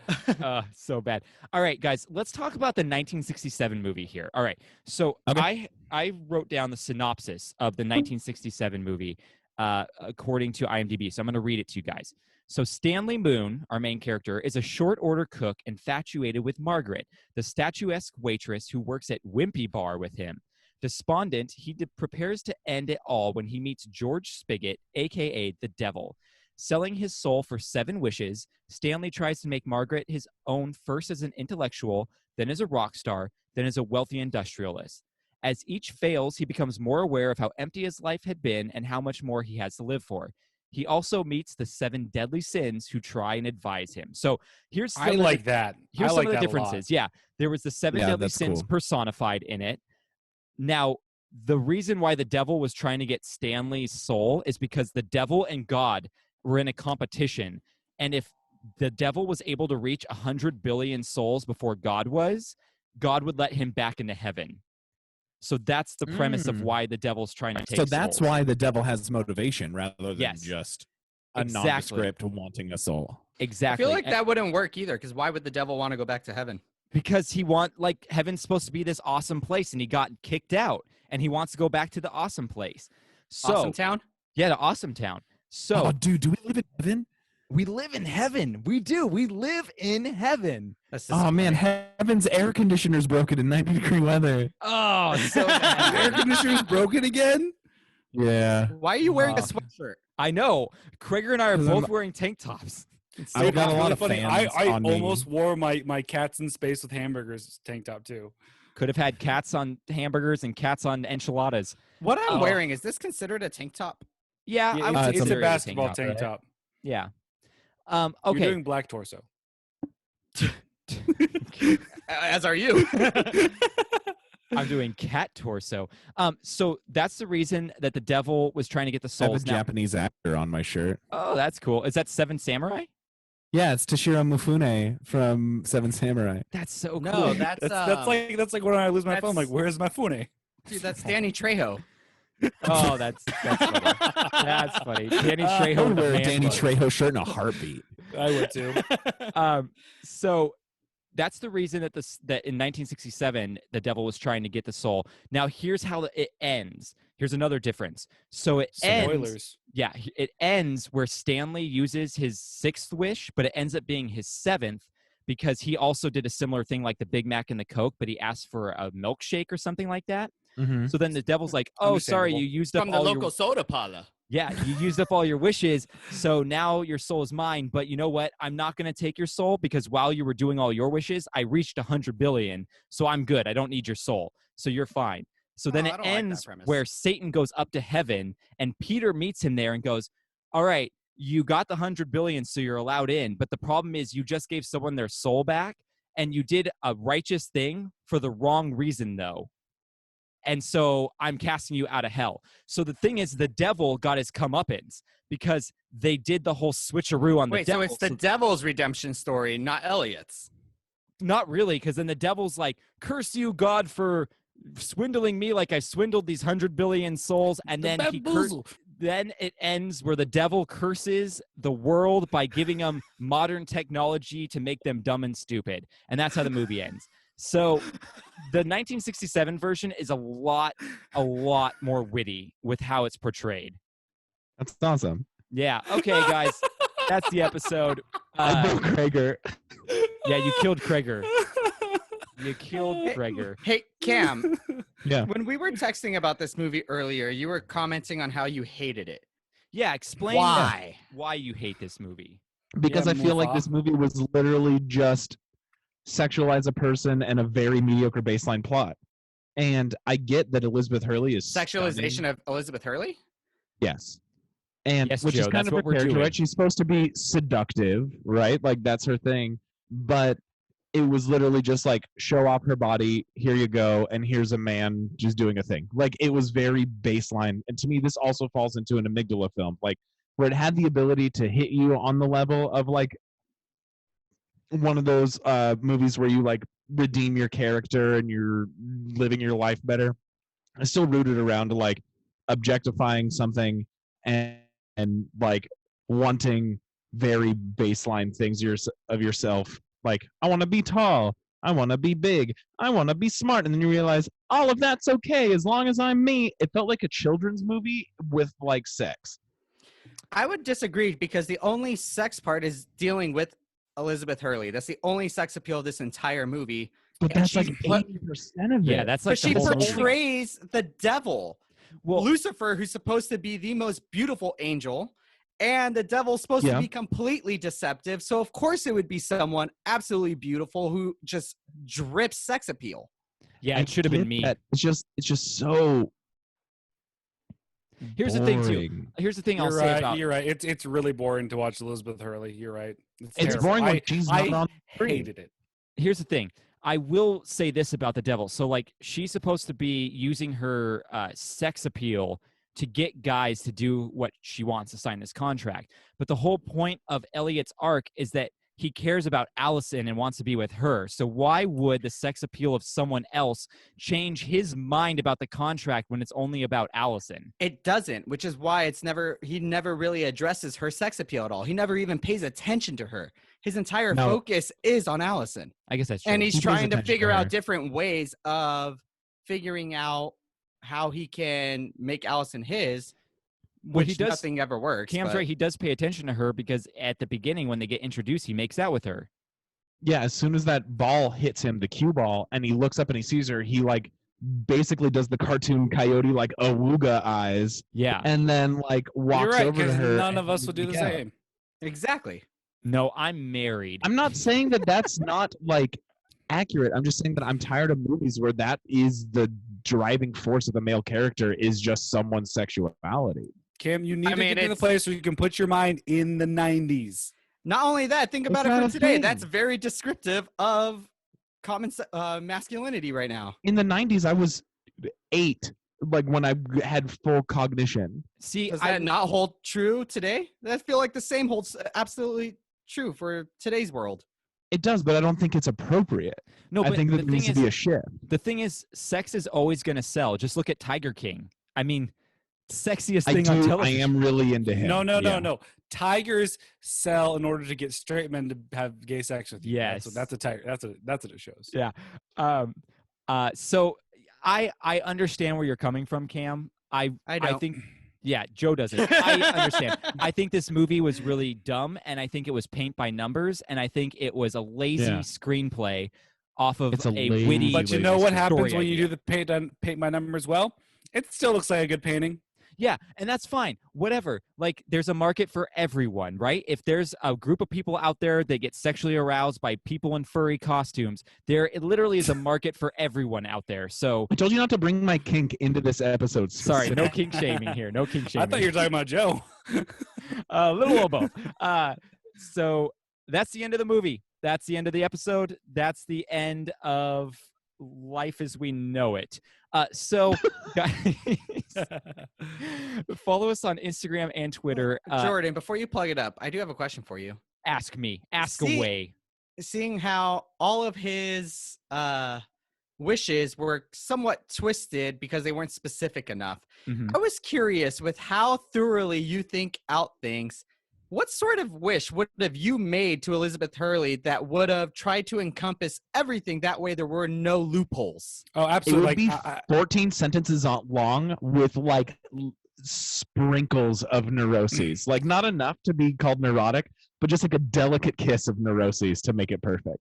So bad. All right, guys, let's talk about the 1967 movie here. All right. So Okay. I wrote down the synopsis of the 1967 movie according to IMDb. So I'm going to read it to you guys. So Stanley Moon, our main character, is a short order cook infatuated with Margaret, the statuesque waitress who works at Wimpy Bar with him. Despondent, he prepares to end it all when he meets George Spigot, a.k.a. the Devil. Selling his soul for 7 wishes, Stanley tries to make Margaret his own first as an intellectual, then as a rock star, then as a wealthy industrialist. As each fails, he becomes more aware of how empty his life had been and how much more he has to live for. He also meets the 7 deadly sins who try and advise him. So here's I like that. Here's I some like of the that a lot. differences. Yeah, there was the 7 deadly that's sins cool. personified in it. Now, the reason why the devil was trying to get Stanley's soul is because the devil and God were in a competition. And if the devil was able to reach 100 billion souls before God was, God would let him back into heaven. So that's the premise of why the devil's trying to take So that's souls. why the devil has motivation rather than Yes. just a Exactly. nondescript wanting a soul. Exactly. I feel like And- that wouldn't work either, because why would the devil want to go back to heaven? because heaven's supposed to be this awesome place and he got kicked out and he wants to go back to the awesome place. So Awesome Town? Yeah, the awesome town. So Oh, dude, do we live in heaven? we live in heaven. We do. We live in heaven. That's Oh man, heaven's air conditioner's broken in 90-degree weather. Oh, so Air bad. conditioner's broken again? Yeah. Why are you wearing a Oh. sweatshirt? I know. Krager and I are 'Cause both I'm- wearing tank tops. I've got a It's lot of funny. fans I on me. almost wore my Cats in Space with Hamburgers tank top too. Could have had cats on hamburgers and cats on enchiladas. What I'm Oh. wearing, is this considered a tank top? Yeah, I would it's consider a it basketball tank tank top. top. Yeah. You're Okay. doing black torso. As are you. I'm doing cat torso. So that's the reason that the devil was trying to get the I have a souls. Now, Japanese actor on my shirt. oh, that's cool. Is that Seven Samurai? Yeah, it's Toshiro Mifune from Seven Samurai. That's so cool. No, that's That's like when I lose my phone. I'm like, that's- where's my phone? dude, that's Danny Trejo. Oh, that's funny. That's funny. Danny I Trejo. would with wear the a man Danny bun. Trejo shirt in a heartbeat. I would too. So that's the reason that that in 1967 the devil was trying to get the soul. Now here's how it ends. Here's another difference. So it ends. Spoilers. Yeah, it ends where Stanley uses his 6th wish, but it ends up being his 7th because he also did a similar thing like the Big Mac and the Coke, but he asked for a milkshake or something like that. Mm-hmm. So then the devil's like, "Oh, sorry, Understandable. you used up From the all local your soda parlor. yeah, you used up all your wishes, so now your soul is mine. But you know what? I'm not going to take your soul because while you were doing all your wishes, I reached 100 billion, so I'm good. I don't need your soul, so you're fine. So then Oh, it I don't like that ends premise. where Satan goes up to heaven, and Peter meets him there and goes, all right, you got the 100 billion, so you're allowed in. But the problem is you just gave someone their soul back, and you did a righteous thing for the wrong reason, though. And so I'm casting you out of hell. So the thing is, the devil got his comeuppance because they did the whole switcheroo on the Wait, so devil. it's the devil's redemption story, not Elliot's. Not really, because then the devil's like, curse you, God, for swindling me like I swindled these 100 billion souls. And then then it ends where the devil curses the world by giving them modern technology to make them dumb and stupid. And that's how the movie ends. So the 1967 version is a lot more witty with how it's portrayed. That's awesome. Yeah. Okay, guys. That's the episode. Krager. Yeah, you killed Krager. You killed Krager. Hey, Cam, Yeah. When we were texting about this movie earlier, you were commenting on how you hated it. Yeah, explain why you hate this movie. Because I feel like this movie was literally just sexualize a person and a very mediocre baseline plot. And I get that Elizabeth Hurley is sexualization stunning. of Elizabeth Hurley. Yes. And Yes, which Joe, is kind that's of what her we're character, doing. right? She's supposed to be seductive, right? Like that's her thing. But it was literally just like show off her body, here you go, and here's a man just doing a thing. Like it was very baseline. And to me, this also falls into an amygdala film, like where it had the ability to hit you on the level of like one of those movies where you like redeem your character and you're living your life better. It's still rooted around to like objectifying something and like wanting very baseline things of yourself. Like I want to be tall, I want to be big, I want to be smart, and then you realize all of that's okay as long as I'm me. It felt like a children's movie with like sex. I would disagree because the only sex part is dealing with Elizabeth Hurley. That's the only sex appeal of this entire movie. But that's like 80% of it. Yeah, that's like But she the whole movie. portrays the devil, Well, Lucifer, who's supposed to be the most beautiful angel, and the devil's supposed to be completely deceptive. So of course it would be someone absolutely beautiful who just drips sex appeal. Yeah, it should have been me. It's just so. Here's the thing too. Here's the thing I'll say about You're right. It's really boring to watch Elizabeth Hurley. You're right. It's terrible. boring when she's not on I hated it. Here's the thing. I will say this about the devil. So, like, she's supposed to be using her sex appeal to get guys to do what she wants to sign this contract. But the whole point of Elliot's arc is that he cares about Allison and wants to be with her. So why would the sex appeal of someone else change his mind about the contract when it's only about Allison? It doesn't, which is why he never really addresses her sex appeal at all. He never even pays attention to her. His entire focus is on Allison. I guess that's true. And he's He pays trying to attention figure to her. out different ways of figuring out how he can make Allison his, which nothing ever works. Cam's but- right. He does pay attention to her because at the beginning when they get introduced, he makes out with her. Yeah, as soon as that ball hits him, the cue ball, and he looks up and he sees her, he like basically does the cartoon coyote like awooga eyes. Yeah. And then like walks You're right, over to because her. none of and us would do the yeah. same. Exactly. No, I'm married. I'm not saying that that's not like accurate. I'm just saying that I'm tired of movies where that is the driving force of the male character is just someone's sexuality. Cam, you need to get to the place where you can put your mind in the 90s. Not only that, think about It's it not for a today. thing. That's very descriptive of common masculinity right now. In the 90s, I was 8, like when I had full cognition. See, Does that not hold true today? I feel like the same holds absolutely true for today's world. It does, but I don't think it's appropriate. No, I but think the that there needs thing to be is- a shift. The thing is, sex is always going to sell. Just look at Tiger King. I mean, sexiest I thing on do. I television. am really into him. No. Tigers sell in order to get straight men to have gay sex with you. Yes. That's a tiger. That's what it shows. Yeah. So I understand where you're coming from, Cam. I don't. think, yeah, Joe doesn't. I understand. I think this movie was really dumb, and I think it was paint by numbers, and I think it was a lazy screenplay off of It's a a lazy- witty. But you know what happens story when you idea. do the paint by numbers well? It still looks like a good painting. Yeah, and that's fine. Whatever. Like, there's a market for everyone, right? If there's a group of people out there that get sexually aroused by people in furry costumes, it literally is a market for everyone out there. So, I told you not to bring my kink into this episode. sorry, no kink shaming here. No kink shaming. I thought you were talking about Joe. A little of both. So that's the end of the movie. That's the end of the episode. That's the end of life as we know it. So, guys, follow us on Instagram and Twitter. Jordan, before you plug it up, I do have a question for you. Ask me. Ask See- away. Seeing how all of his wishes were somewhat twisted because they weren't specific enough, Mhm. I was curious with how thoroughly you think out things. What sort of wish would have you made to Elizabeth Hurley that would have tried to encompass everything? That way there were no loopholes. Oh, It absolutely. would be 14 sentences long with like sprinkles of neuroses. Like not enough to be called neurotic, but just like a delicate kiss of neuroses to make it perfect.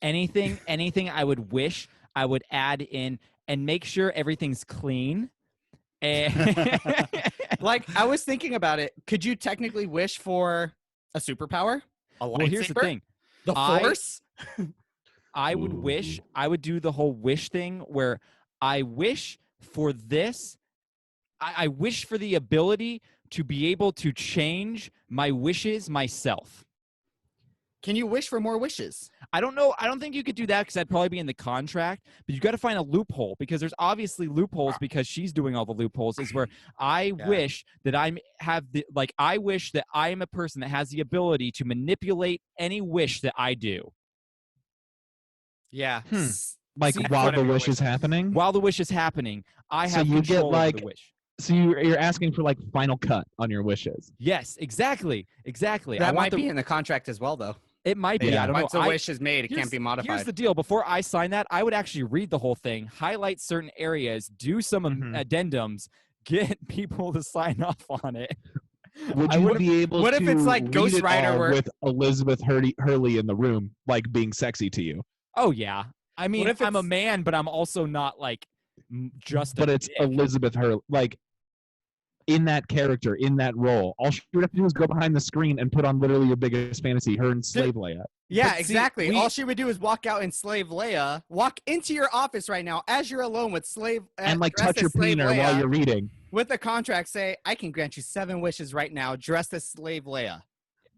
anything I would wish I would add in and make sure everything's clean. And like, I was thinking about it. Could you technically wish for a superpower? A lightsaber? Well, here's the thing. The Force? I would wish, I would do the whole wish thing where I wish for this. I wish for the ability to be able to change my wishes myself. Can you wish for more wishes? I don't know. I don't think you could do that because that'd probably be in the contract. But you got to find a loophole because there's obviously loopholes because she's doing all the loopholes. Is where I wish that I wish that I am a person that has the ability to manipulate any wish that I do. Yeah. Like while the wish is happening? While the wish is happening, I So have you control get over like the wish. so you're asking for like final cut on your wishes. Yes, exactly. That might be in the contract as well, though. It might be. Yeah. I don't Once know. a wish is made, it can't Here's- be modified. Here's the deal. Before I sign that, I would actually read the whole thing, highlight certain areas, do some addendums, get people to sign off on it. Would you be able what to if it's like read Ghost it Rider all where- with Elizabeth Hurley in the room, like being sexy to you? Oh, yeah. I mean, What if I'm a it's- man, but I'm also not like just a But it's dick. Elizabeth Hurley, like in that character, in that role. All she would have to do is go behind the screen and put on literally your biggest fantasy, her and Slave Leia. Yeah, But see, exactly. we- All she would do is walk out in Slave Leia, walk into your office right now as you're alone with Slave And like dressed touch your as Slave peener Leia, while you're reading. with a contract say, I can grant you 7 wishes right now, dressed as Slave Leia.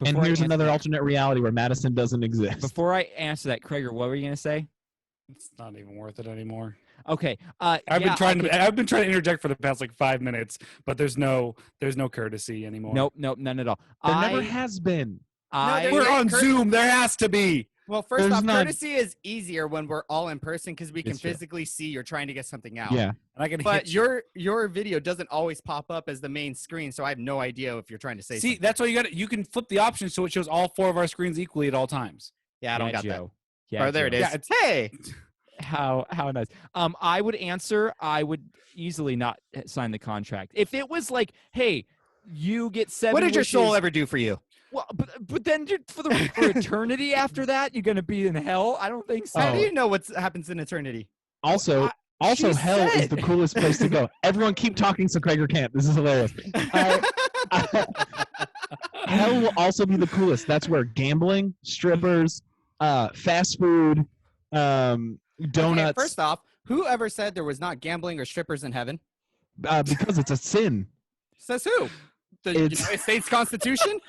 And Before I here's answer another that- alternate reality where Madison doesn't exist. Before I answer that, Krager, what were you going to say? It's not even worth it anymore. Okay. I've yeah, been trying okay. to. I've been trying to interject for the past like 5 minutes, but there's no courtesy anymore. Nope, none at all. There never has been. there's We're no on cour- Zoom. There has to be. Well, first There's off, not- courtesy is easier when we're all in person because we can It's true. physically see you're trying to get something out. Yeah. And I can But hit you. your video doesn't always pop up as the main screen, so I have no idea if you're trying to say See, something. that's why you got. You can flip the option so it shows all 4 of our screens equally at all times. Yeah, I don't got Joe. that. Yeah, Oh, there Joe. it is. Yeah, it's- Hey! How nice. I would answer. I would easily not sign the contract if it was like, hey, you get 7. What did your soul wishes- ever do for you? Well, but then for eternity after that, you're gonna be in hell. I don't think so. How do you know what happens in eternity? Also, she hell is said- the coolest place to go. Everyone keep talking so Krager can't. This is hilarious. Hell will also be the coolest. That's where gambling, strippers, fast food, donuts. Okay, first off, whoever said there was not gambling or strippers in heaven? Because it's a sin. Says who? The It's- United States Constitution?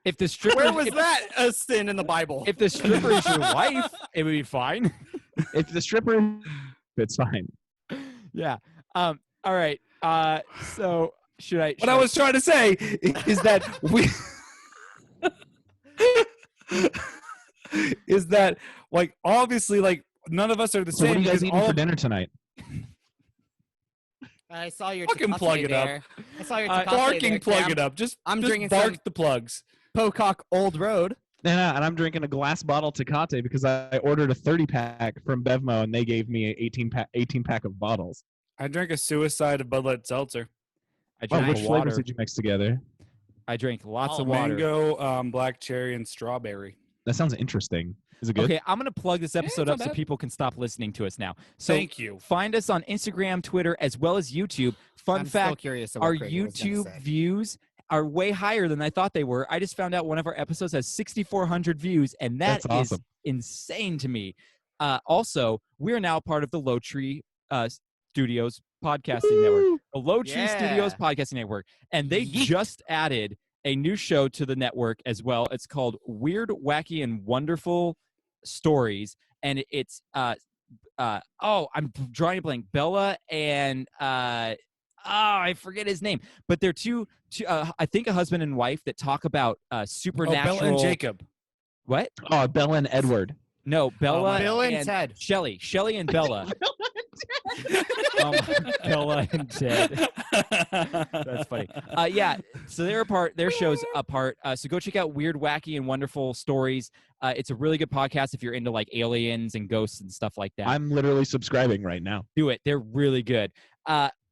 If the stripper, Where was that a sin in the Bible? If the stripper is your wife, it would be fine. If the stripper, it's fine. Yeah. All right. So should I? What I was trying to say is that we is that like obviously like none of us are the So same. what are you guys because eating all for of- dinner tonight? I saw your Fucking Tecate plug it up. there. I saw your Uh, Tecate barking there, plug Cam. it up. I'm just drinking bark some- the plugs. Pocock Old Road. And I'm drinking a glass bottle Tecate because I ordered a 30-pack from Bevmo and they gave me an 18-pack of bottles. I drank a suicide of Bud Light Seltzer. I Wow, drank which water. flavors did you mix together? I drank lots of water. Mango, black cherry, and strawberry. That sounds interesting. Is it good? Okay, I'm gonna plug this episode it's not up so bad. people can stop listening to us now. So Thank you. find us on Instagram, Twitter, as well as YouTube. Fun I'm still fact: curious of what our Krager was gonna YouTube say. views are way higher than I thought they were. I just found out one of our episodes has 6,400 views, and that That's awesome. is insane to me. Also, we are now part of the Lowtree Studios podcasting network, the Lowtree Studios podcasting network, and they just added a new show to the network as well. It's called Weird, Wacky, and Wonderful Stories, and it's I'm drawing a blank. Bella and I forget his name, but they're two I think a husband and wife that talk about supernatural. Bella and Jacob. What? Oh, Bella and Edward. No, Bella Bill and Ted. Shelly and Bella. Bella and Ted. That's funny. Yeah, so they're apart. Their show's apart. So go check out Weird, Wacky, and Wonderful Stories. It's a really good podcast if you're into like aliens and ghosts and stuff like that. I'm literally subscribing right now. Do it. They're really good.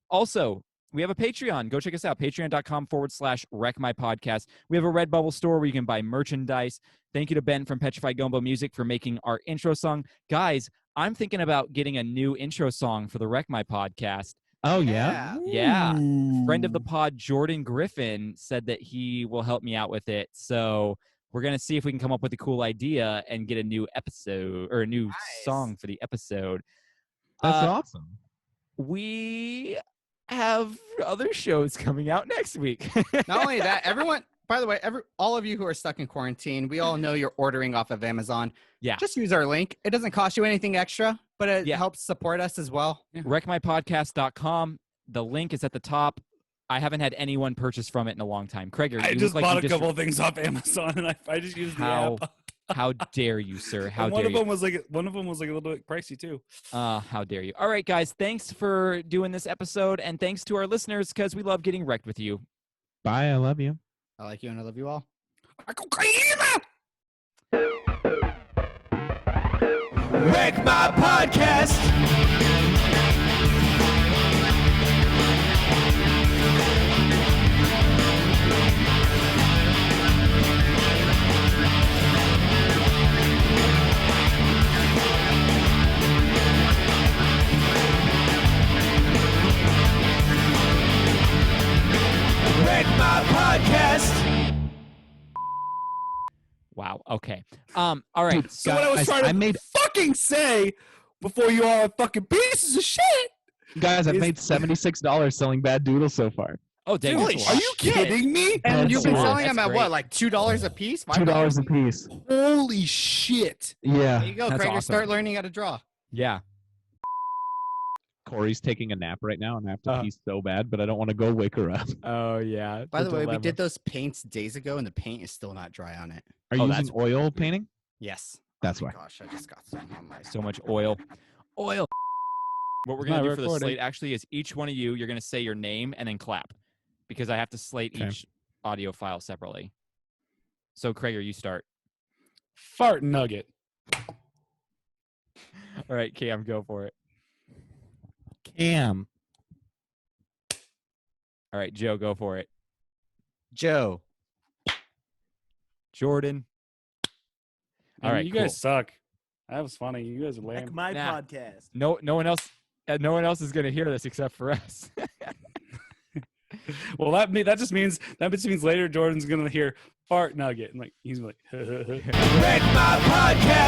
Also, we have a Patreon. Go check us out. Patreon.com/WreckMyPodcast. We have a Redbubble store where you can buy merchandise. Thank you to Ben from Petrified Gumbo Music for making our intro song. Guys, I'm thinking about getting a new intro song for the Wreck My Podcast. Oh, yeah? Yeah. Friend of the pod, Jordan Griffin, said that he will help me out with it. So we're going to see if we can come up with a cool idea and get a new episode or a new song for the episode. That's awesome. We have other shows coming out next week. Not only that, everyone, by the way, all of you who are stuck in quarantine, we all know you're ordering off of Amazon. Yeah. Just use our link. It doesn't cost you anything extra, but it helps support us as well. Wreckmypodcast.com. The link is at the top. I haven't had anyone purchase from it in a long time. Craig, I just bought a couple of things off Amazon, and I just used the app. How dare you, sir? How and dare you? One of them was like a little bit pricey too. How dare you? All right, guys. Thanks for doing this episode, and thanks to our listeners because we love getting wrecked with you. Bye. I love you. I like you, and I love you all. Wreck My Podcast. Wreck My Podcast. Wow. Okay. All right. So what I was trying to fucking say before you all are fucking pieces of shit. Guys, I've made $76 selling Bad Doodles so far. Oh, dang. Holy Are you kidding me? And you've been selling That's them at great. what, like $2 a piece? $2 a piece. Holy shit. Yeah. There you go, That's Craig. awesome. Start learning how to draw. Yeah. Corey's taking a nap right now, and I have to pee so bad, but I don't want to go wake her up. Oh, yeah. By the way, we did those paints days ago, and the paint is still not dry on it. Are you using oil painting? Yes. That's why. Gosh, I just got some on my. So much oil. Oil. What we're It's going to not do for the recording. slate actually is each one of you, you're going to say your name and then clap because I have to slate Okay. each audio file separately. So, Krager, you start. Fart nugget. All right, Cam, go for it. Cam. All right, Joe, go for it. Joe. Jordan. All right, you cool. guys suck. That was funny. You guys are lame. Like my Nah. podcast. No one else is going to hear this except for us. Well, that just means later Jordan's gonna hear fart nugget and like he's like. Wreck My Podcast.